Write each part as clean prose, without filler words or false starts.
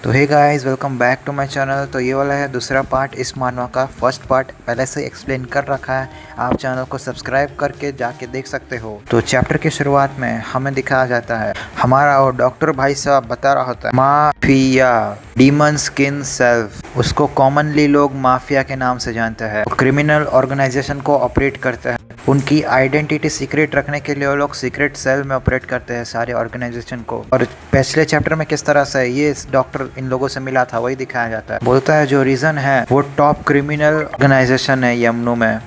तो hey guys, welcome back to my channel. तो ये वाला है दूसरा पार्ट इस मानवा का। फर्स्ट पार्ट पहले से एक्सप्लेन कर रखा है, आप चैनल को सब्सक्राइब करके जाके देख सकते हो। तो चैप्टर की शुरुआत में हमें दिखाया जाता है हमारा और डॉक्टर भाई साहब बता रहा होता है माफिया, डीमन स्किन सेल्फ, उसको कॉमनली लोग माफिया के नाम से जानते हैं। क्रिमिनल ऑर्गेनाइजेशन को ऑपरेट करते हैं। उनकी आइडेंटिटी सीक्रेट रखने के लिए वो लोग सीक्रेट सेल में ऑपरेट करते हैं सारे ऑर्गेनाइजेशन को। और पिछले चैप्टर में किस तरह से ये डॉक्टर इन लोगों से मिला था वही दिखाया जाता है। बोलता है जो रीजन है वो टॉप क्रिमिनल ऑर्गेनाइजेशन है यमनू में।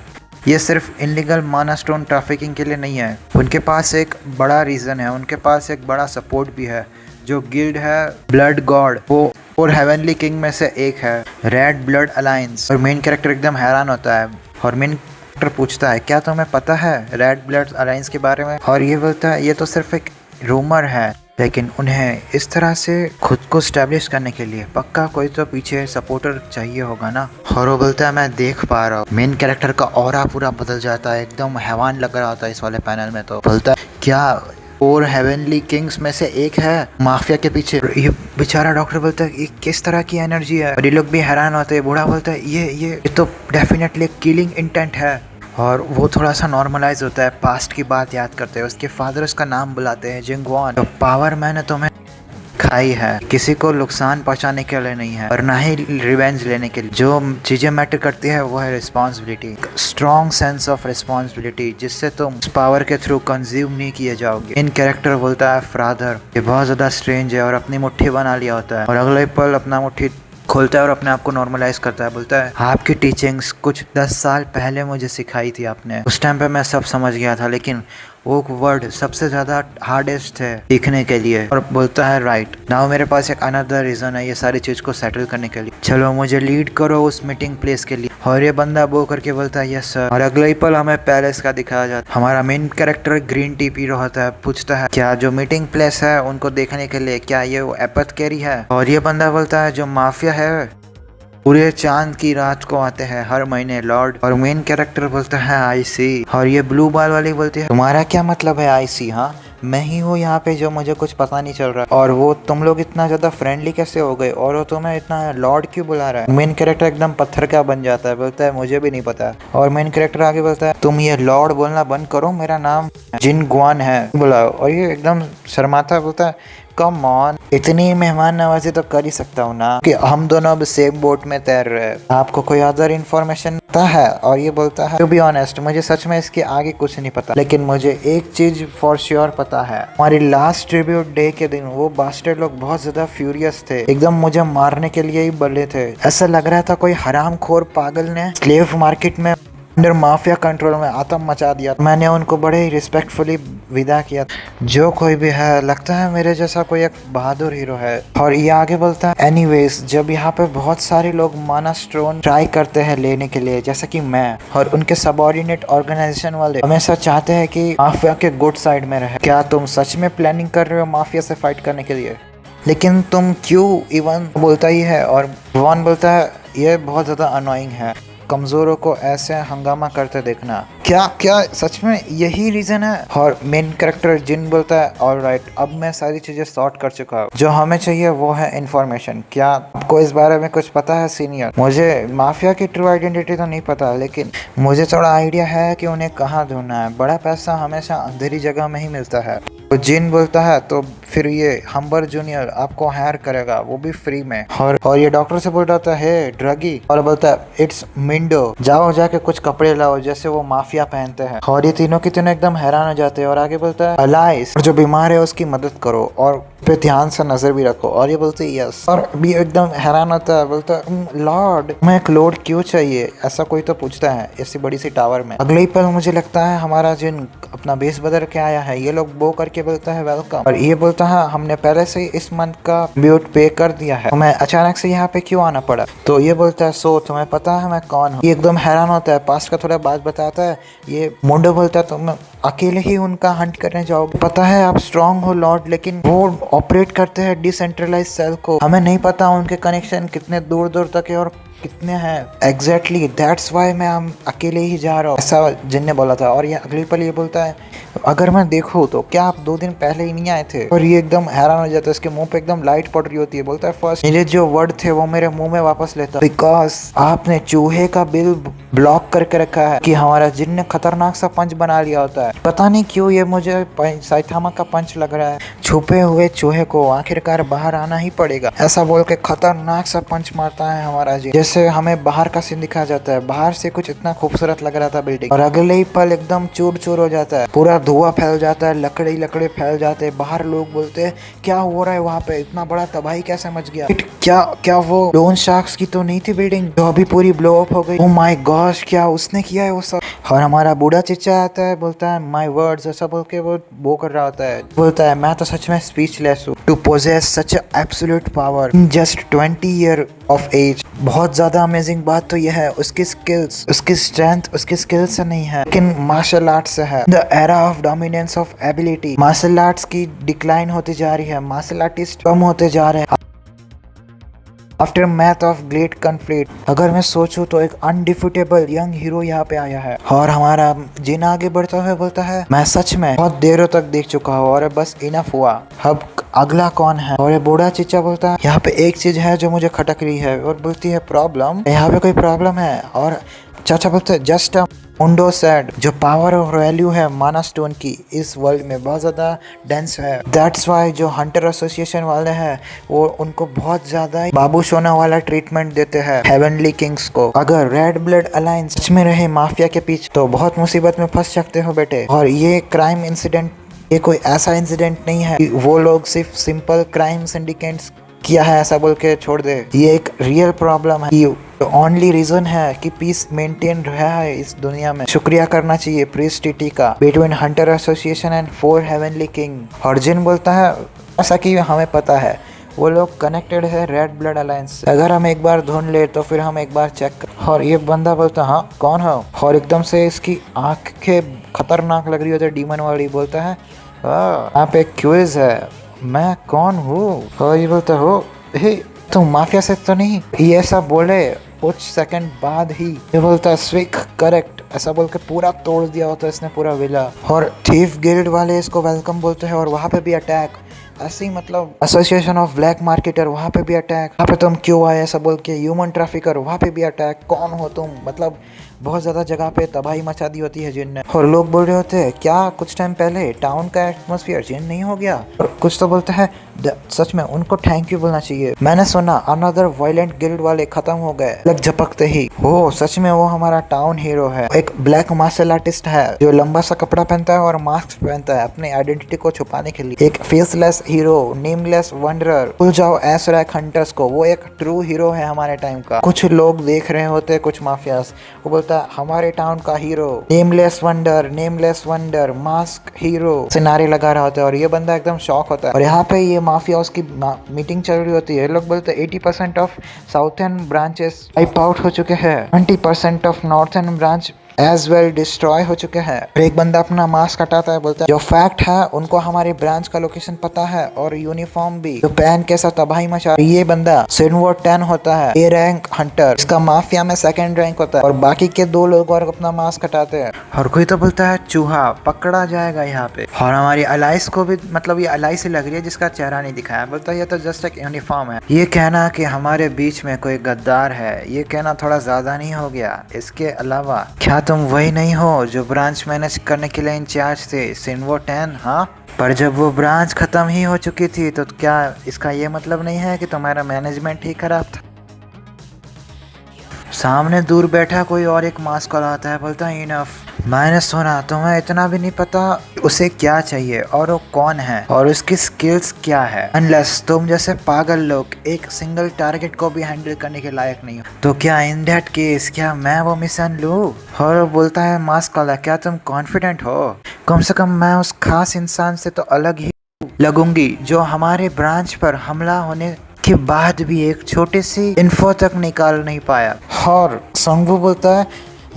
ये सिर्फ इनलीगल माना स्टोन ट्रैफिकिंग के लिए नहीं है, उनके पास एक बड़ा रीजन है, उनके पास एक बड़ा सपोर्ट भी है। जो गिल्ड है ब्लड गॉड, वो और हेवनली किंग में से एक है, रेड ब्लड अलायंस। और मेन कैरेक्टर एकदम हैरान होता है और मेन कैरेक्टर पूछता है क्या तुम्हें पता है रेड ब्लड अलायंस के बारे में? और ये बोलता है ये तो सिर्फ एक रूमर है, लेकिन उन्हें इस तरह से खुद को स्टैब्लिश करने के लिए पक्का कोई तो पीछे सपोर्टर चाहिए होगा ना। और वो बोलता है मैं देख पा रहा हूँ। मेन कैरेक्टर का ऑरा पूरा बदल जाता है, एकदम हैवान लग रहा होता है इस वाले पैनल में। तो बोलता है क्या और हेवनली किंग्स में से एक है माफिया के पीछे? ये बेचारा डॉक्टर बोलता है ये किस तरह की एनर्जी है? और ये लोग भी हैरान होते हैं। बूढ़ा बोलता है ये तो डेफिनेटली किलिंग इंटेंट है। और वो थोड़ा सा नॉर्मलाइज होता है, पास्ट की बात याद करते हैं। उसके फादर उसका नाम बुलाते हैं जिंगवान। तो पावर मैंने तुम्हें खाई है, किसी को नुकसान पहुंचाने के लिए नहीं है और ना ही रिवेंज लेने के लिए। जो चीजें मैटर करती है वो है responsibility, strong sense of responsibility, जिससे तुम उस पावर के थ्रू कंज्यूम नहीं किए जाओगे। इन कैरेक्टर बोलता है फादर ये बहुत ज्यादा स्ट्रेंज है और अपनी मुट्ठी बना लिया होता है। और अगले पल अपना मुट्ठी खोलता है और अपने आप को नॉर्मलाइज करता है। बोलता है आपकी टीचिंग्स कुछ 10 साल पहले मुझे सिखाई थी आपने, उस टाइम पे मैं सब समझ गया था, लेकिन वो वर्ड सबसे ज़्यादा हार्डेस्ट है सीखने के लिए। और बोलता है राइट नाउ मेरे पास एक अनदर रीज़न है ये सारी चीज़ को सेटल करने के लिए, चलो मुझे लीड करो उस मीटिंग प्लेस के लिए। और ये बंदा वो करके बोलता है यस सर। और अगले ही पल हमें पैलेस का दिखाया जाता है। हमारा main character green tea P रहा होता है, पूछता है क्या जो मीटिंग प्लेस है उनको देखने के लिए क्या ये वो एपथ कैरी है? और ये बंदा बोलता है जो माफिया है पूरे चांद की रात को आते हैं हर महीने लॉर्ड। और मेन कैरेक्टर बोलता है आई सी। और ये ब्लू बाल वाली बोलती है तुम्हारा क्या मतलब है आई सी? हाँ मैं ही हूँ यहाँ पे जो मुझे कुछ पता नहीं चल रहा। और वो तुम लोग इतना ज्यादा फ्रेंडली कैसे हो गए और वो तुम्हें इतना लॉर्ड क्यों बुला रहा है? मेन कैरेक्टर एकदम पत्थर का बन जाता है, बोलता है मुझे भी नहीं पता। और मेन कैरेक्टर आगे बोलता है तुम ये लॉर्ड बोलना बंद करो, मेरा नाम जिन गुआन है बुलाओ। और ये एकदम शर्माता बोलता है कम ऑन, इतनी मेहमान नवाजी तो कर ही सकता हूँ ना कि हम दोनों अब सेम बोट में तैर रहे हैं। आपको कोई अदर इन्फॉर्मेशन पता है? और ये बोलता है टू बी ऑनेस्ट मुझे सच में इसके आगे कुछ नहीं पता, लेकिन मुझे एक चीज फॉर श्योर पता है हमारी लास्ट ट्रिब्यूट डे के दिन वो बास्टर्ड लोग बहुत ज्यादा फ्यूरियस थे, एकदम मुझे मारने के लिए ही बने थे। ऐसा लग रहा था कोई हरामखोर पागल ने स्लेव मार्केट में अंडर माफिया कंट्रोल में आतंक मचा दिया। मैंने उनको बड़े ही रिस्पेक्टफुली विदा किया। जो कोई भी है लगता है मेरे जैसा कोई एक बहादुर हीरो है। और ये आगे बोलता है एनीवेज जब यहाँ पे बहुत सारे लोग माना स्टोन ट्राई करते हैं लेने के लिए, जैसा कि मैं और उनके सबऑर्डिनेट ऑर्गेनाइजेशन वाले हमेशा चाहते हैं कि माफिया के गुड साइड में रहे, क्या तुम सच में प्लानिंग कर रहे हो माफिया से फाइट करने के लिए? लेकिन तुम क्यों? इवन बोलता ही है। और वॉन बोलता है ये बहुत ज्यादा अनोइंग है कमजोरों को ऐसे हंगामा करते देखना। क्या क्या सच में यही रीजन है? और मेन कैरेक्टर जिन बोलता है ऑलराइट अब मैं सारी चीजें सॉर्ट कर चुका हूँ, जो हमें चाहिए वो है इन्फॉर्मेशन। क्या आपको इस बारे में कुछ पता है सीनियर? मुझे माफिया की ट्रू आइडेंटिटी तो नहीं पता, लेकिन मुझे थोड़ा आइडिया है कि उन्हें कहाँ ढूंढना है। बड़ा पैसा हमेशा अंधेरी जगह में ही मिलता है। तो जिन बोलता है तो फिर ये हम्बर जूनियर आपको हायर करेगा, वो भी फ्री में। और ये डॉक्टर से बोल रहा है ड्रगी। और बोलता है इट्स मिंडो, जाओ जाके कुछ कपड़े लाओ जैसे वो माफिया पहनते हैं। और ये तीनों की तीनों एकदम हैरान हो जाते हैं। और आगे बोलता है अलाइस जो बीमार है उसकी मदद करो और पे ध्यान से नजर भी रखो। और ये बोलते है यस। और भी एकदम हैरान होता है, बोलता है लॉर्ड मैं एक लॉर्ड क्यों चाहिए? ऐसा कोई तो पूछता है ऐसी बड़ी सी टावर में। अगले ही पल मुझे लगता है हमारा जिन अपना बेस बदल के आया है, ये लोग बो करके बोलता है वेलकम। और ये बोलता है हमने पहले से इस मंथ का ब्यूट पे कर दिया है, मैं अचानक से यहाँ पे क्यों आना पड़ा? तो ये बोलता है सो तुम्हें पता है मैं कौन हूँ? ये एकदम हैरान होता है, पास्ट का थोड़ा बात बताता है। ये मुंडो बोलता है तुम अकेले ही उनका हंट करने जाओगे? पता है आप स्ट्रांग हो लॉर्ड, लेकिन वो ऑपरेट करते हैं डिसेंट्रलाइज सेल को, हमें नहीं पता उनके कनेक्शन कितने दूर दूर तक है और कितने हैं एग्जैक्टली, दैट्स वाई मैं अकेले ही जा रहा हूँ, ऐसा जिन ने बोला था। और ये अगले पल ये बोलता है अगर मैं देखूँ तो क्या आप 2 दिन पहले ही नहीं आए थे। और ये एकदम हैरान हो जाता है, इसके मुंह पे एकदम लाइट पड़ रही होती है। बोलता है फर्स्ट मेरे जो वर्ड थे वो मेरे मुंह में वापस लेता, बिकॉज आपने चूहे का बिल ब्लॉक करके रखा है कि हमारा जिन ने खतरनाक सा पंच बना लिया होता है। पता नहीं क्यों ये मुझे साइथामा का पंच लग रहा है। छुपे हुए चूहे को आखिरकार बाहर आना ही पड़ेगा, ऐसा बोल के खतरनाक सा पंच मारता है हमारा जिन। जैसे हमें बाहर का सीन दिखाया जाता है, बाहर से कुछ इतना खूबसूरत लग रहा था बिल्डिंग, और अगले ही पल एकदम चूर चूर हो जाता है, पूरा धुआं फैल जाता है, लकड़े फैल जाते हैं। बाहर लोग बोलते हैं क्या हो रहा है वहाँ पे, इतना बड़ा तबाही कैसे मच गया। क्या वो लोन शार्क्स की तो नहीं थी बिल्डिंग जो अभी पूरी ब्लो अप हो गई। ओह माय गॉश, क्या उसने किया है वो सब। और हमारा बूढ़ा चिच्चा आता है, बोलता है माय वर्ड्स, ऐसा बोल के वो कर रहा होता है। बोलता है मैं तो सच में स्पीचलेस हूँ to possess such absolute power in just 20 year of age. बहुत ज्यादा अमेजिंग बात तो यह है उसकी स्किल्स, उसकी स्ट्रेंथ उसकी स्किल्स से नहीं है लेकिन मार्शल आर्ट से है। The era of dominance of ability, martial arts की डिक्लाइन होती जा रही है, मार्शल आर्टिस्ट कम होते जा रहे हैं after math of great conflict. अगर मैं सोचूं तो एक अनडिफिटेबल यंग हीरो यहाँ पे आया है। और हमारा जिन आगे बढ़ता हुआ बोलता है मैं सच में बहुत देरों तक देख चुका हूँ और बस इनफ हुआ, अब अगला कौन है। और ये बूढ़ा चिच्चा बोलता है यहाँ पे एक चीज है जो मुझे खटक रही है, और बोलती है प्रॉब्लम, यहाँ पे कोई प्रॉब्लम है। और चाचा बोलते हैं जस्ट मुंडो सेड, जो पावर और वैल्यू है माना स्टोन की इस वर्ल्ड में बहुत ज़्यादा डेंस है। दैट्स वाई जो हंटर एसोसिएशन वाले हैं वो उनको बहुत ज़्यादा बाबू सोना वाला ट्रीटमेंट देते हैं हेवनली किंग्स को। अगर रेड ब्लड अलायंस सच में रहे माफिया के पीछे तो बहुत मुसीबत में फंस सकते हो बेटे। और ये क्राइम इंसिडेंट, ये कोई ऐसा इंसिडेंट नहीं है कि वो लोग सिर्फ सिंपल क्राइम सिंडिकेट्स किया है ऐसा बोल के छोड़ दे। ये एक रियल प्रॉब्लम है, ओनली रीजन है कि पीस मेंटेन रहा है इस दुनिया में। शुक्रिया करना चाहिए प्रिंस टीटी का between Hunter association and 4 heavenly king. और जिन बोलता है ऐसा कि हमें पता है वो लोग कनेक्टेड है रेड ब्लड अलायंस, अगर हम एक बार ढूंढ ले तो फिर हम एक बार चेक कर। और ये बंदा बोलता हाँ कौन हो, और एकदम से इसकी आंखें खतरनाक लग रही होती है डीमन वाली। बोलता है यहाँ पे क्विज है, मैं कौन हूँ। और ये बोलता हो हे तुम माफिया से तो नहीं। ये ऐसा बोले कुछ सेकंड बाद ही ये बोलता है स्विक करेक्ट, ऐसा बोल के पूरा तोड़ दिया होता है इसने पूरा विला। और थीफ गिल्ड वाले इसको वेलकम बोलते हैं और वहाँ पे भी अटैक, ऐसे ही मतलब एसोसिएशन ऑफ ब्लैक मार्केटर वहाँ पे भी अटैक, वहाँ पे तुम क्यों आए ऐसा बोल के ह्यूमन ट्रैफिकर वहाँ पे भी अटैक, कौन हो तुम। मतलब बहुत ज़्यादा जगह पे तबाही मचा दी होती है जिन ने। और लोग बोल रहे होते हैं क्या कुछ टाइम पहले टाउन का एटमॉस्फेयर चेंज नहीं हो गया। और कुछ तो बोलते हैं सच में उनको थैंक यू बोलना चाहिए, मैंने सुना अनदर वायलेंट गिल्ड वाले खत्म हो गए। लग झपकते ही हो सच में वो हमारा टाउन हीरो है, एक ब्लैक मार्शल आर्टिस्ट है जो लंबा सा कपड़ा पहनता है और मास्क पहनता है अपने आइडेंटिटी को छुपाने के लिए। एक फेसलेस हीरो, नेमलेस वंडरर, भूल जाओ एस रैक हंटर्स को, वो एक ट्रू हीरो है हमारे टाइम का। कुछ लोग देख रहे होते कुछ माफियास, वो बोलता है हमारे टाउन का hero, nameless wonder mask hero से नारे लगा रहा होता है। और ये बंदा एकदम शॉक होता है। और यहाँ पे ये माफिया उसकी मीटिंग चल रही होती है। लोग बोलते हैं 80% of southern branches wipe out हो चुके हैं, 20% of northern branch as well destroy हो चुके हैं। एक बंदा अपना मास्क हटाता है, बोलता है जो फैक्ट है उनको हमारी ब्रांच का लोकेशन पता है और यूनिफॉर्म भी, जो पहन के साथ तबाही मचा। ये बंदा सिनवो 10 होता है, ए रैंक हंटर, इसका माफिया में 2nd रैंक होता है। और बाकी के 2 लोग और अपना मास्क हटाते हैं। और कोई तो बोलता है चूहा पकड़ा जाएगा यहाँ पे। और हमारी अलाइस को भी, मतलब ये अलाइस ही लग रही है जिसका चेहरा नहीं दिखाया। बोलता है ये तो जस्ट एक यूनिफॉर्म है। ये कहना कि हमारे बीच में कोई गद्दार है, ये कहना थोड़ा ज्यादा नहीं हो गया। इसके अलावा क्या तुम वही नहीं हो जो ब्रांच मैनेज करने के लिए इंचार्ज थे, सिनवो 10? हाँ, पर जब वो ब्रांच खत्म ही हो चुकी थी तो क्या इसका ये मतलब नहीं है कि तुम्हारा मैनेजमेंट ही खराब था। सामने दूर बैठा कोई और एक मास्क कॉल आता है, बोलता है इनफ, मैंने सुना तुम्हें इतना भी नहीं पता उसे क्या चाहिए और वो कौन है और उसकी स्किल्स क्या है। अनलेस तुम जैसे पागल लोग एक सिंगल टारगेट को भी हैंडल करने के लायक नहीं हो तो क्या इन दैट केस क्या मैं वो मिशन लूं। और बोलता है मास्क वाला क्या तुम कॉन्फिडेंट हो, कम से कम मैं उस खास इंसान से तो अलग ही लगूंगी जो हमारे ब्रांच पर हमला होने के बाद भी एक छोटी सी इन्फो तक निकाल नहीं पाया। और संगू बोलता है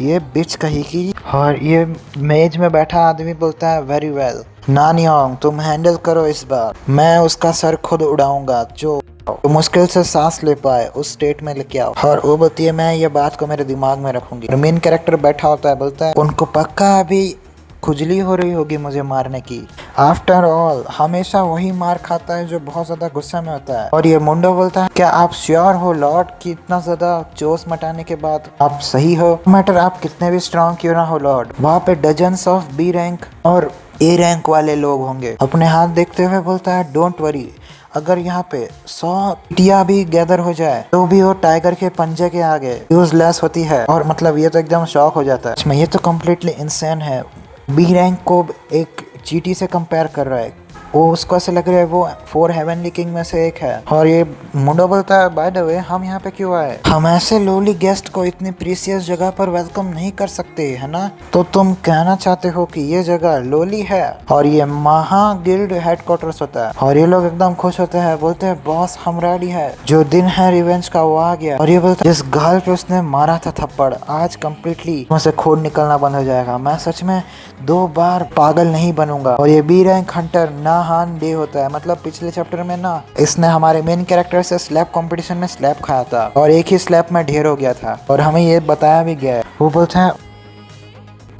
ये बिच कही की। और ये मेज में बैठा आदमी बोलता है वेरी वेल नानियोंग तुम हैंडल करो इस बार, मैं उसका सर खुद उड़ाऊंगा जो तो मुश्किल से सांस ले पाए उस स्टेट में लेके आओ। और वो बोलती है मैं ये बात को मेरे दिमाग में रखूंगी। मेन कैरेक्टर बैठा होता है, बोलता है उनको पक्का अभी खुजली हो रही होगी मुझे मारने की। आफ्टर ऑल हमेशा वही मार खाता है जो बहुत ज्यादा गुस्सा में होता है। और ये मुंडो बोलता है क्या आप श्योर हो लॉर्ड कि इतना ज्यादा जोश मटाने के बाद आप सही हो? मैटर आप कितने भी स्ट्रांग क्यों ना हो लॉर्ड, वहाँ पे डजन्स ऑफ बी रैंक और ए रैंक वाले लोग होंगे। अपने हाथ देखते हुए बोलता है डोंट वरी, अगर यहाँ पे 100 टिया भी गैदर हो जाए तो भी वो टाइगर के पंजे के आगे यूजलेस होती है। और मतलब ये तो एकदम शॉक हो जाता है, इसमें ये तो कम्प्लीटली इंसेन है। बी रैंक को एक चींटी से कंपेयर कर रहा है, वो उसको ऐसे लग रहा है वो 4 हेवनली किंग में से एक है। और ये मुंडो बोलता है बाय द वे हम यहाँ पे क्यों आए? हम ऐसे लोली गेस्ट को इतनी प्रीसियस जगह पर वेलकम नहीं कर सकते है ना? तो तुम कहना चाहते हो कि ये जगह लोली है? और ये महा गिल्ड हेडक्वार्टर्स होता है। और ये लोग एकदम खुश होते हैं, बोलते हैं बॉस हम रेडी है, जो दिन है रिवेंज का वो आ गया। और ये बोलता है जिस गाल पे उसने मारा था थप्पड़ आज कम्प्लीटली मुझसे खून निकलना बंद हो जाएगा। मैं सच में 2 बार पागल नहीं बनूंगा। और ये बी रैंक हंटर ना हान डे होता है, मतलब पिछले चैप्टर में ना इसने हमारे मेन कैरेक्टर से स्लैप कंपटीशन में स्लैप खाया था और एक ही स्लैप में ढेर हो गया था। और हमें ये बताया भी गया है, वो बोलते हैं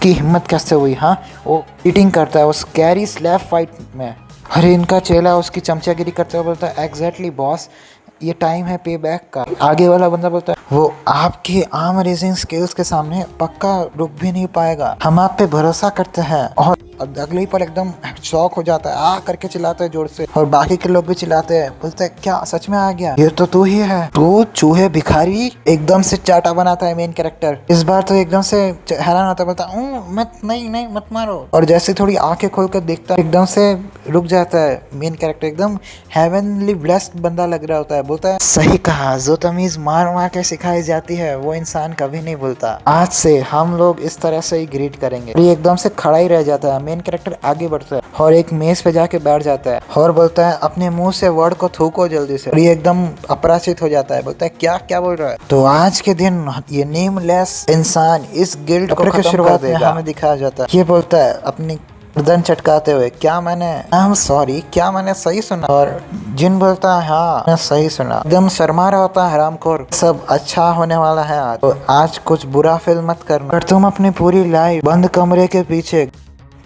कि हिम्मत कैसे हुई। हाँ वो चीटिंग करता है उस कैरी स्लैप फाइट में। अरे इनका चेला उसकी चमचागिरी करते हुए बोलता है एग्जैक्टली बॉस ये टाइम है पे बैक का। आगे वाला बंदा बोलता है वो आपकी आर्म रेजिंग स्किल्स के सामने पक्का रुक भी नहीं पाएगा, हम आप पे भरोसा करते हैं। और अगले ही पल एकदम शॉक हो जाता है, आ करके चिल्लाता है जोर से। और बाकी के लोग भी चिल्लाते हैं, बोलते हैं क्या सच में आ गया? ये तो तू ही है, तू चूहे भिखारी। एकदम से चाटा बनाता है मेन कैरेक्टर। इस बार तो एकदम से हैरान होता है, बोलता मत नहीं नहीं मत मारो। और जैसे थोड़ी आंखें खोलकर देखता है एकदम से रुक जाता है मेन कैरेक्टर। एकदम हेवनली ब्लेस्ड बंदा लग रहा होता है। बोलता है सही कहा, जो तमीज मार मार के सिखाई जाती है वो इंसान कभी नहीं भूलता। आज से हम लोग इस तरह से ही ग्रीट करेंगे। ये एकदम से खड़ा ही रह जाता है। मेन कैरेक्टर आगे बढ़ता है और एक मेज पे जाके बैठ जाता है और बोलता है अपने मुंह से वर्ड को थूको जल्दी से। और ये एकदम अपराचित हो जाता है, बोलता है क्या क्या बोल रहा है? तो आज के दिन ये नेमलेस इंसान इस गिल्ड को खत्म कर देगा, हमें दिखाया जाता है। ये बोलता है अपनी गर्दन चटकाते हुए क्या मैंने सॉरी क्या मैंने सही सुना? और जिन बोलता है हाँ मैं सही सुना। एकदम शर्मा रहा होता है हरामखोर, सब अच्छा होने वाला है आज, तो आज कुछ बुरा फील मत करना। अगर तुम अपनी पूरी लाइफ बंद कमरे के पीछे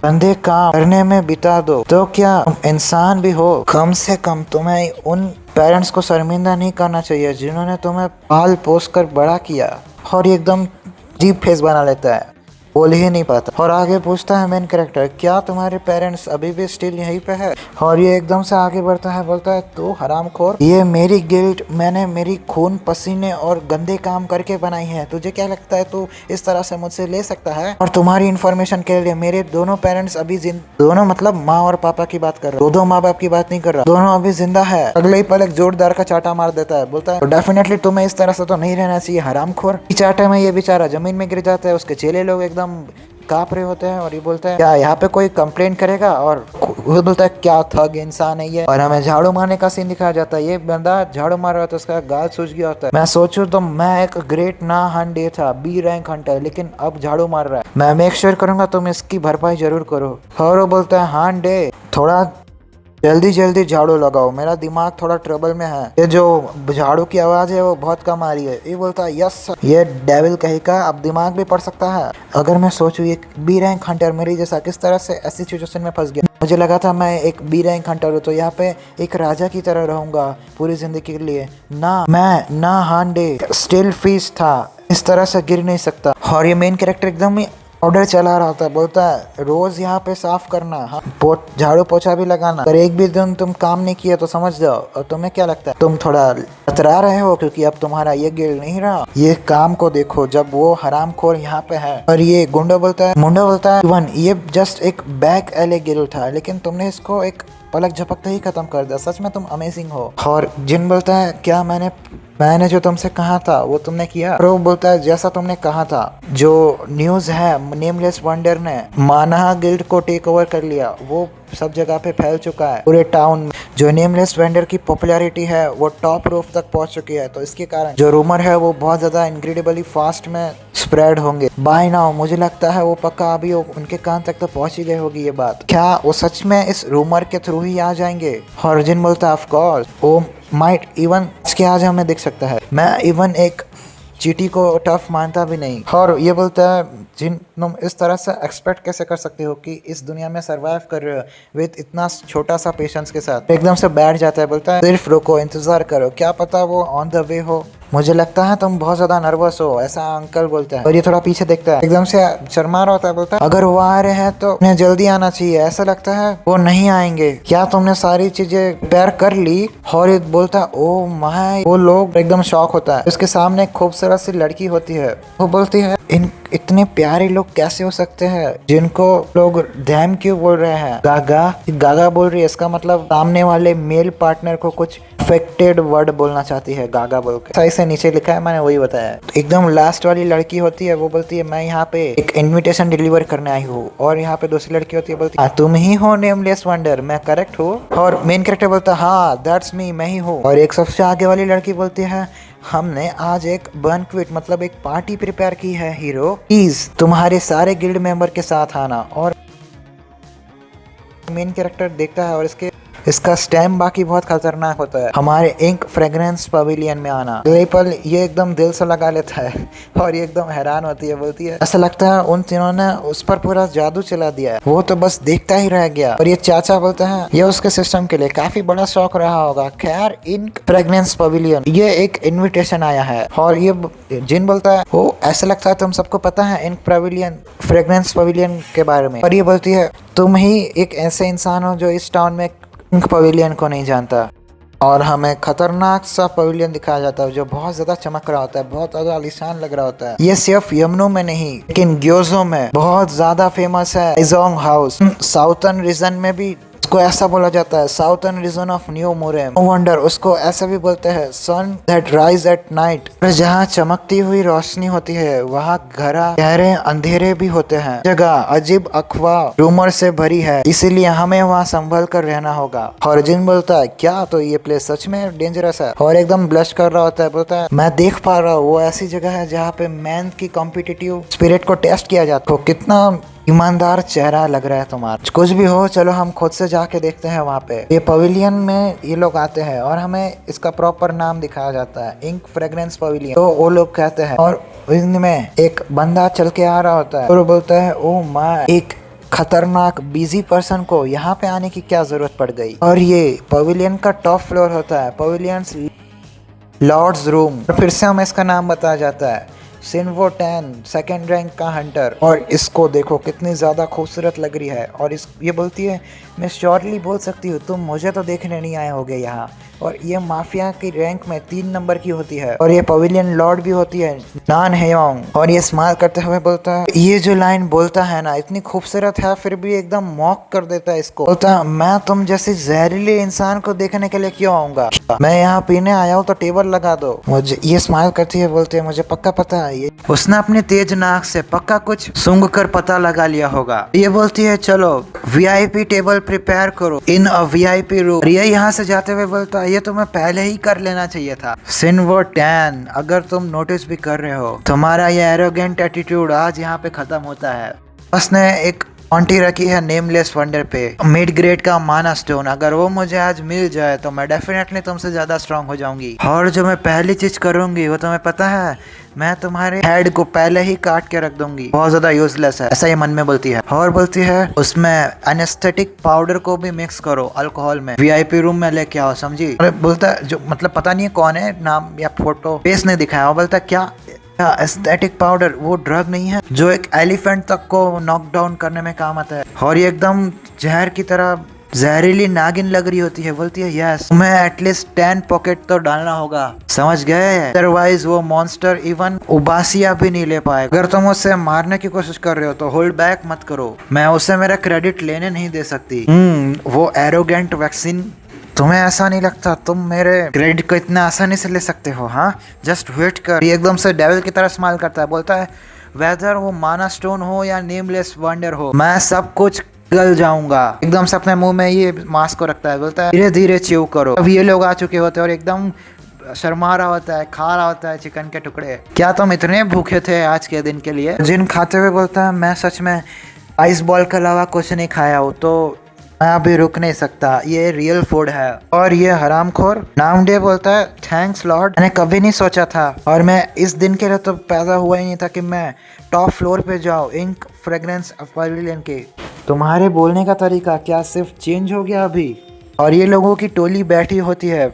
गंदे काम करने में बिता दो तो क्या तुम इंसान भी हो? कम से कम तुम्हें उन पेरेंट्स को शर्मिंदा नहीं करना चाहिए जिन्होंने तुम्हें पाल पोस कर बड़ा किया। और ये एकदम अजीब फेस बना लेता है, बोल ही नहीं पाता। और आगे पूछता है मेन कैरेक्टर क्या तुम्हारे पेरेंट्स अभी भी स्टिल यहीं पे है? और ये एकदम से आगे बढ़ता है, बोलता है तू हरामखोर, ये मेरी गिल्ड मैंने मेरी खून पसीने और गंदे काम करके बनाई है। तुझे क्या लगता है तू इस तरह से मुझसे ले सकता है? और तुम्हारी इन्फॉर्मेशन के लिए मेरे दोनों पेरेंट्स अभी दोनों मतलब माँ और पापा की बात कर रहा हूँ, दो माँ बाप की बात नहीं कर रहा, दोनों अभी जिंदा है। अगले ही पल एक जोरदार का चाटा मार देता है, बोलता है डेफिनेटली तुम्हें इस तरह से तो नहीं रहना चाहिए हरामखोर। चाटे में ये बेचारा जमीन में गिर जाता है, उसके चेले लोग एकदम कांप रहे होते हैं। और ये बोलता है क्या यहाँ पे कोई कंप्लेंट करेगा? और वो बोलता है क्या थग इंसान है ये। और हमें झाड़ू मारने का सीन दिखाया जाता है, ये बंदा झाड़ू मार रहा होता है, उसका गाल सूज गया होता है। मैं सोचूं तो मैं एक ग्रेट ना हंडे था, बी रैंक हंटर, लेकिन अब झाड़ू मार रहा है। मैं मेक श्योर करूंगा तुम इसकी भरपाई जरूर करो। और वो बोलता है हाँ डे थोड़ा जल्दी जल्दी झाड़ू लगाओ, मेरा दिमाग थोड़ा ट्रबल में है, ये जो झाड़ू की आवाज है वो बहुत कम आ रही है। ये बोलता है यस ये डेविल कहीं का अब दिमाग भी पड़ सकता है। अगर मैं सोचूं ये बी रैंक हंटर मेरी जैसा किस तरह से ऐसी सिचुएशन में फंस गया। मुझे लगा था मैं एक बी रैंक हंटर हूँ तो यहाँ पे एक राजा की तरह रहूंगा पूरी जिंदगी के लिए। ना मैं ना हांडे स्टिल फीस था, इस तरह से गिर नहीं सकता। और ये मेन कैरेक्टर एकदम ही ऑर्डर चला रहा होता है, बोलता है रोज यहाँ पे साफ करना, हाँ झाड़ू पोछा भी लगाना, अगर एक भी दिन तुम काम नहीं किया तो समझ जाओ। और तुम्हें क्या लगता है तुम थोड़ा कतरा रहे हो क्योंकि अब तुम्हारा ये गिल्ड नहीं रहा? ये काम को देखो जब वो हरामखोर यहाँ पे है। और ये मुंडो बोलता है वन ये जस्ट एक बैक एले गिल्ड था लेकिन तुमने इसको एक पलक झपकते ही खत्म कर दिया, सच में तुम अमेजिंग हो। और जिन बोलता है क्या मैंने जो तुमसे कहा था वो तुमने किया? और वो बोलता है जैसा तुमने कहा था, जो न्यूज है नेमलेस वंडर ने मानहा गिल्ड को टेक ओवर कर लिया, वो सब जगह पे फैल चुका है पूरे टाउन में। जो नेमलेस वेंडर की पॉपुलैरिटी है वो टॉप रूफ तक पहुंच चुकी है, तो इसके कारण जो रूमर है वो बहुत ज्यादा इनक्रेडिबली फास्ट में स्प्रेड होंगे। बाय नाउ मुझे लगता है वो पक्का अभी उनके कान तक तो पहुंच ही गई होगी ये बात। क्या वो सच में इस रूमर के थ्रू ही आ जाएंगे? और जिन बोलता है ऑफ कोर्स वो माइट इवन इसके आज हमें दिख सकता है। मैं इवन एक चीटी को टफ मानता भी नहीं। और ये बोलता है जिन तुम इस तरह से एक्सपेक्ट कैसे कर सकते हो कि इस दुनिया में सरवाइव कर रहे हो विद इतना छोटा सा पेशेंस के साथ। एकदम से बैठ जाता है, बोलता है सिर्फ रुको, इंतजार करो, क्या पता वो ऑन द वे हो। मुझे लगता है तुम बहुत ज्यादा नर्वस हो, ऐसा अंकल बोलता है। और ये थोड़ा पीछे देखता है, एकदम से शर्मा रहा होता है, बोलता है अगर वो आ रहे हैं तो उन्हें जल्दी आना चाहिए, ऐसा लगता है वो नहीं आएंगे। क्या तुमने सारी चीजें प्रिपेयर कर ली? और ये बोलता है ओ माय। वो लोग एकदम शॉक होता है। उसके सामने एक खूबसूरत सी लड़की होती है। वो बोलती है इन इतने प्यारे लोग कैसे हो सकते हैं जिनको लोग डैम क्यों बोल रहे हैं? गागा गागा बोल रही है। इसका मतलब सामने वाले मेल पार्टनर को कुछ अफेक्टेड वर्ड बोलना चाहती है, गागा बोल के। सही से नीचे लिखा है, मैंने वही बताया। तो एकदम लास्ट वाली लड़की होती है, वो बोलती है मैं यहाँ पे एक इनविटेशन डिलीवर करने आई हूँ। और यहाँ पे दूसरी लड़की होती है, बोलती है तुम ही हो नेमलेस वंडर, मैं करेक्ट हूँ? और मेन कैरेक्टर बोलता है हाँ दैट्स मी, मैं ही हूँ। और एक सबसे आगे वाली लड़की बोलती है हमने आज एक बनक्वेट मतलब एक पार्टी प्रिपेयर की है हीरो, प्लीज तुम्हारे सारे गिल्ड मेंबर के साथ आना। और मेन कैरेक्टर देखता है और इसका स्टैम बाकी बहुत खतरनाक होता है। हमारे इंक फ्रेग्रेंस पवेलियन में आना। लेपल ये एकदम दिल से लगा लेता है और ये एकदम हैरान होती है, बोलती है ऐसा लगता है उन तीनों ने उस पर पूरा जादू चला दिया है, वो तो बस देखता ही रह गया। और ये चाचा बोलते हैं ये उसके सिस्टम के लिए काफी बड़ा शौक रहा होगा। खैर इंक फ्रेग्रेंस पवेलियन ये एक इन्विटेशन आया है। और ये जिन बोलता है वो ऐसा लगता है तुम सबको पता है इंक पवेलियन फ्रेग्रेंस पवेलियन के बारे में। और ये बोलती है तुम ही एक ऐसे इंसान हो जो इस टाउन में इंक पवेलियन को नहीं जानता। और हमें खतरनाक सा पवेलियन दिखाया जाता है जो बहुत ज्यादा चमक रहा होता है, बहुत ज्यादा आलीशान लग रहा होता है। ये सिर्फ यमनों में नहीं लेकिन ग्योजो में बहुत ज्यादा फेमस है। इजोंग हाउस साउथर्न रीजन में भी उसको ऐसा बोला जाता है, साउथर्न रीजन ऑफ न्यू मोरेम। नो वंडर उसको ऐसा भी बोलते हैं, sun that rise at night. जहाँ चमकती हुई रोशनी होती है वहाँ गहरे अंधेरे भी होते हैं। जगह अजीब अफवाह रूमर से भरी है, इसीलिए हमें वहाँ संभल कर रहना होगा। और जिन बोलता है क्या तो ये प्लेस सच में डेंजरस है। और एकदम ब्लश कर रहा होता है, बोलता है मैं देख पा रहा हूँ वो ऐसी जगह है जहाँ पे मैन की कॉम्पिटिटिव स्पिरिट को टेस्ट किया जाता है। कितना ईमानदार चेहरा लग रहा है तुम्हारा। कुछ भी हो चलो हम खुद से जाके देखते हैं वहाँ पे। ये पवेलियन में ये लोग आते हैं और हमें इसका प्रॉपर नाम दिखाया जाता है, इंक फ्रेग्रेंस पवेलियन। तो वो लोग कहते हैं और इनमें एक बंदा चल के आ रहा होता है और वो बोलता है ओ माय एक खतरनाक बिजी पर्सन को यहाँ पे आने की क्या जरूरत पड़ गई। और ये पवेलियन का टॉप फ्लोर होता है, पवेलियंस लॉर्ड्स रूम। फिर से हमें इसका नाम बताया जाता है, सिन्वो टैन सेकेंड रैंक का हंटर। और इसको देखो कितनी ज़्यादा खूबसूरत लग रही है। और ये बोलती है मैं श्योरली बोल सकती हूँ तुम मुझे तो देखने नहीं आए होगे यहाँ। और ये माफिया की रैंक में 3 नंबर की होती है। और ये पवेलियन लॉर्ड भी होती है, नान हेयोंग। और ये स्माइल करते हुए बोलता है ये जो लाइन बोलता है ना इतनी खूबसूरत है फिर भी एकदम मॉक कर देता है इसको। बोलता है मैं तुम जैसे जहरीले इंसान को देखने के लिए क्यों आऊंगा, मैं यहाँ पीने आया हूँ तो टेबल लगा दो मुझे। ये स्माइल करती है, बोलते है मुझे पक्का पता है ये उसने अपने तेज नाक से पक्का कुछ सूंघ कर पता लगा लिया होगा। ये बोलती है चलो वीआईपी टेबल प्रिपेयर करो इन अ वीआईपी रूम। ये यहाँ से जाते हुए बोलता है ये तुम्हें पहले ही कर लेना चाहिए था। सिन्वो टैन अगर तुम नोटिस भी कर रहे हो तुम्हारा ये एरोगेंट एटीट्यूड आज यहाँ पे खत्म होता है। उसने एक ऑन्टी रखी है नेमलेस वंडर पे, मिड ग्रेड का माना स्टोन। अगर वो मुझे आज मिल जाए तो मैं डेफिनेटली तुमसे ज्यादा स्ट्रांग हो जाऊंगी। और जो मैं पहली चीज करूंगी वो तुम्हें पता है, मैं तुम्हारे हेड को पहले ही काट के रख दूंगी, बहुत ज्यादा यूजलेस है, ऐसा ये मन में बोलती है। और बोलती है उसमें एनेस्थेटिक पाउडर को भी मिक्स करो अल्कोहल में, वीआईपी रूम में लेके आओ, समझी। और बोलता है जो मतलब पता नहीं है कौन है, नाम या फोटो फेस नहीं दिखाया। वो बोलता है क्या एस्थेटिक पाउडर वो ड्रग नहीं है जो एक एलिफेंट तक को नॉक डाउन करने में काम आता है। और ये एकदम जहर की तरह जहरीली नागिन लग रही होती है। बोलती है यस तुम्हें एटलीस्ट 10 पॉकेट तो डालना होगा, समझ गए, अदरवाइज वो मॉन्स्टर इवन उबासिया भी नहीं ले पाएगा। अगर तुम उसे मारने की कोशिश कर रहे हो तो होल्ड बैक मत करो, मैं उसे मेरा क्रेडिट लेने नहीं दे सकती। वो एरोगेंट वैक्सीन, तुम्हें ऐसा नहीं लगता तुम मेरे क्रेडिट को इतना आसानी से ले सकते हो? हाँ जस्ट वेट कर। ये एकदम से डेविल की तरह स्माइल करता है, बोलता है वेदर वो माना स्टोन हो या नेमलेस वंडर हो मैं सब कुछ गल जाऊंगा। एकदम से अपने मुंह में ये मास्क को रखता है, बोलता है धीरे धीरे च्यू करो। अब ये लोग आ चुके होते हैं और एकदम शर्मा रहा होता है, खा रहा होता है चिकन के टुकड़े। क्या तुम इतने भूखे थे आज के दिन के लिए? जिन खाते हुए बोलता है मैं सच में आइस बॉल के अलावा कुछ नहीं खाया हूँ। तो मैं अभी रुक नहीं सकता, ये रियल फूड है। और ये हरामखोर नामडे बोलता है थैंक्स लॉर्ड, मैंने कभी नहीं सोचा था और मैं इस दिन के लिए तो पैदा हुआ ही नहीं था कि मैं टॉप फ्लोर पे जाऊँ इंक फ्रेग्रेंस पवेलियन के। तुम्हारे बोलने का तरीका क्या सिर्फ चेंज हो गया अभी? और ये लोगों की टोली बैठी होती है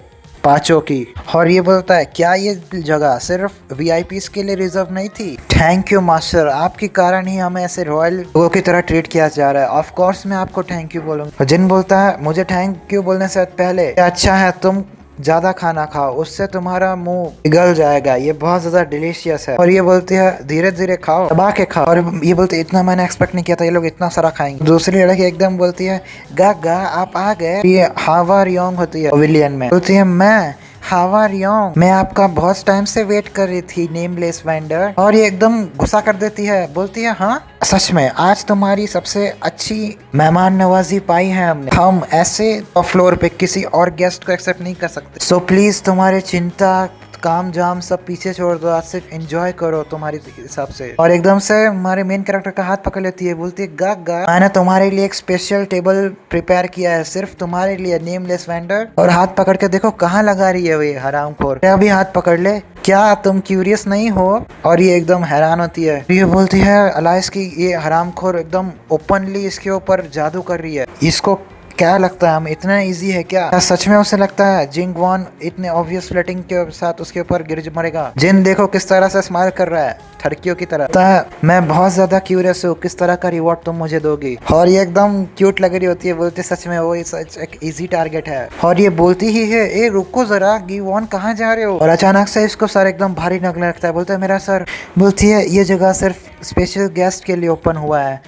पांचों की, और ये बोलता है क्या ये जगह सिर्फ वीआईपीज के लिए रिजर्व नहीं थी? थैंक यू मास्टर, आपके कारण ही हमें ऐसे रॉयल लोगों की तरह ट्रीट किया जा रहा है। ऑफ कोर्स मैं आपको थैंक यू बोलूंगा। जिन बोलता है मुझे थैंक यू बोलने से पहले अच्छा है तुम ज्यादा खाना खाओ, उससे तुम्हारा मुंह पिघल जाएगा, ये बहुत ज्यादा डिलीशियस है। और ये बोलती है धीरे धीरे खाओ, दबा के खाओ। और ये बोलते इतना मैंने एक्सपेक्ट नहीं किया था ये लोग इतना सारा खाएंगे। दूसरी लड़की एकदम बोलती है गा गा आप आ गए। ये हावा रियोंग होती है पवेलियन में, बोलती है मैं हावा रियोंग, मैं आपका बहुत टाइम से वेट कर रही थी नेमलेस वेंडर। और ये एकदम गुस्सा कर देती है, बोलती है हाँ सच में आज तुम्हारी सबसे अच्छी मेहमान नवाजी पाई है हमने, हम ऐसे फ्लोर पे किसी और गेस्ट को एक्सेप्ट नहीं कर सकते। सो प्लीज तुम्हारे चिंता काम जाम सब पीछे छोड़ दो, आज सिर्फ एंजॉय करो तुम्हारे हिसाब से। और एकदम से हमारे मेन कैरेक्टर का हाथ पकड़ लेती है, बोलती है गा गा मैंने तुम्हारे लिए एक स्पेशल टेबल प्रिपेयर किया है सिर्फ तुम्हारे लिए नेमलेस वेंडर। और हाथ पकड़ के देखो कहाँ लगा रही है ये हरामखोर, अभी हाथ पकड़ ले, क्या तुम क्यूरियस नहीं हो? और ये एकदम हैरान होती है, ये बोलती है अलाइस की ये हरामखोर एकदम ओपनली इसके ऊपर जादू कर रही है, इसको क्या लगता है हम इतना इजी है क्या सच में उसे लगता है जिंग वॉन इतने ऑब्वियस फ्लर्टिंग के साथ उसके ऊपर गिर मरेगा? जिन देखो किस तरह से स्माइल कर रहा है ठरकियों की तरह। मैं बहुत ज्यादा क्यूरियस हूँ किस तरह का रिवॉर्ड तुम मुझे दोगी। और ये एकदम क्यूट लग रही होती है, बोलती सच में वो सच एक इजी टारगेट है। और ये बोलती ही है ए रुको जरा गी वॉन कहाँ जा रहे हो? और अचानक से इसको सर एकदम भारी लगने लगता है, बोलता है मेरा सर। बोलती है ये जगह सिर्फ स्पेशल गेस्ट के लिए ओपन हुआ है,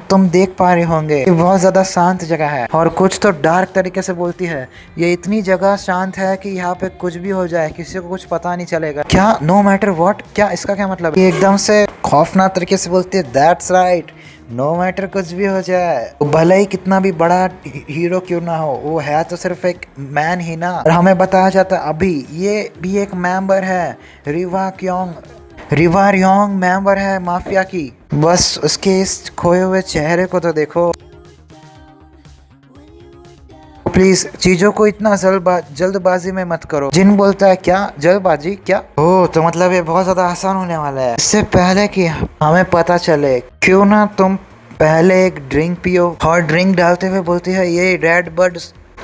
तुम देख पा रहे होंगे ये बहुत ज्यादा शांत जगह है। और कुछ तो डार्क तरीके से बोलती है ये इतनी जगह शांत है कि यहाँ पे कुछ भी हो जाए किसी को कुछ पता नहीं चलेगा। क्या नो मैटर व्हाट, क्या इसका क्या मतलब? ये एकदम से खौफनाक तरीके से बोलती है दैट्स राइट, नो मैटर कुछ भी हो जाए, वो भले ही कितना भी बड़ा हीरो क्यों ना हो, वो है तो सिर्फ एक मैन ही ना। और हमें बताया जाता है अभी ये भी एक मेंबर है रिवा रियोंग मेंबर है माफिया की, बस उसके इस खोए हुए चेहरे को तो देखो। प्लीज चीजों को इतना जल्दबाजी में मत करो। जिन बोलता है क्या जल्दबाजी क्या? ओह तो मतलब ये बहुत ज्यादा आसान होने वाला है। इससे पहले कि हमें पता चले क्यों ना तुम पहले एक ड्रिंक पियो। और ड्रिंक डालते हुए बोलती है ये रेड बर्ड,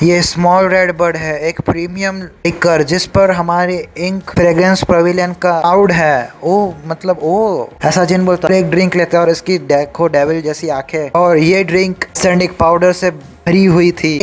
ये स्मॉल रेड बर्ड है एक प्रीमियम लिकर जिस पर हमारे इंक फ्रेग्रेंस पवेलियन का आउट है। ओ मतलब ओ ऐसा जिन बोलता है। एक ड्रिंक लेते हैं और इसकी देखो डेविल जैसी आंखें, और ये ड्रिंक सैंडिक पाउडर से भरी हुई थी।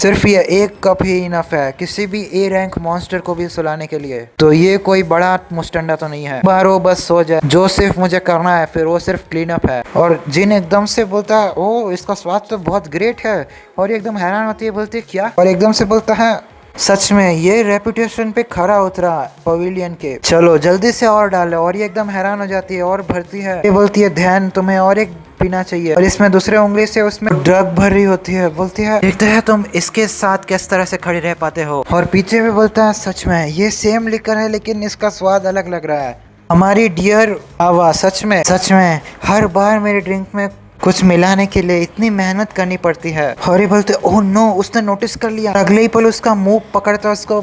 सिर्फ ये एक कप ही इनफ है किसी भी ए रैंक मॉन्स्टर को भी सुलाने के लिए, तो ये कोई बड़ा मुस्टंडा तो नहीं है। बार वो बस सो जाए, जो सिर्फ मुझे करना है फिर वो सिर्फ क्लीन अप है। और जिन एकदम से बोलता है ओ इसका स्वाद तो बहुत ग्रेट है, और ये एकदम हैरान होती है, बोलती है क्या? और एकदम से बोलता है सच में ये रेपुटेशन पे खरा उतरा पवेलियन के, चलो जल्दी से और डालो। और ये एकदम हैरान हो जाती है और भरती है, ये बोलती है ध्यान तुम्हें और एक पीना चाहिए, और इसमें दूसरे उंगली से उसमें ड्रग भर रही होती है। बोलती है देखते हैं तुम इसके साथ किस तरह से खड़े रह पाते हो। और पीछे भी बोलता है सच में ये सेम लिकर है लेकिन इसका स्वाद अलग लग रहा है। हमारी डियर आवा सच में हर बार मेरे ड्रिंक में कुछ मिलाने के लिए इतनी मेहनत करनी पड़ती है। और ये बोलते ओह नो उसने नोटिस कर लिया। अगले ही पल उसका मुंह पकड़ता है, उसको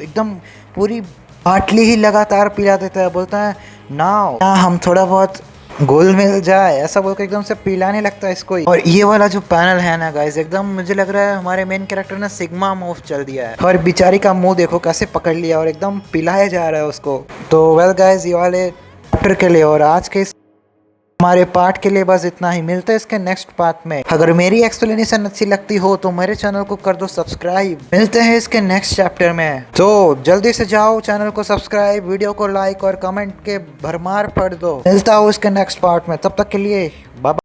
एकदम पूरी बाटली ही लगातार पिला देता है। बोलता है नाउ हम थोड़ा बहुत गोल मिल जाए, ऐसा बोलकर एकदम से पिलाने लगता है इसको। और ये वाला जो पैनल है ना गाइस, एकदम मुझे लग रहा है हमारे मेन कैरेक्टर ने सिग्मा मूव चल दिया है। और बेचारी का मुंह देखो कैसे पकड़ लिया और एकदम पिलाया जा रहा है उसको। तो वेल गाइस ये वाले चैप्टर के लिए और आज के हमारे पार्ट के लिए बस इतना ही। मिलते हैं इसके नेक्स्ट पार्ट में। अगर मेरी एक्सप्लेनेशन अच्छी लगती हो तो मेरे चैनल को कर दो सब्सक्राइब। मिलते हैं इसके नेक्स्ट चैप्टर में, तो जल्दी से जाओ चैनल को सब्सक्राइब, वीडियो को लाइक और कमेंट के भरमार पढ़ दो। मिलता हूँ इसके नेक्स्ट पार्ट में, तब तक के लिए बाय।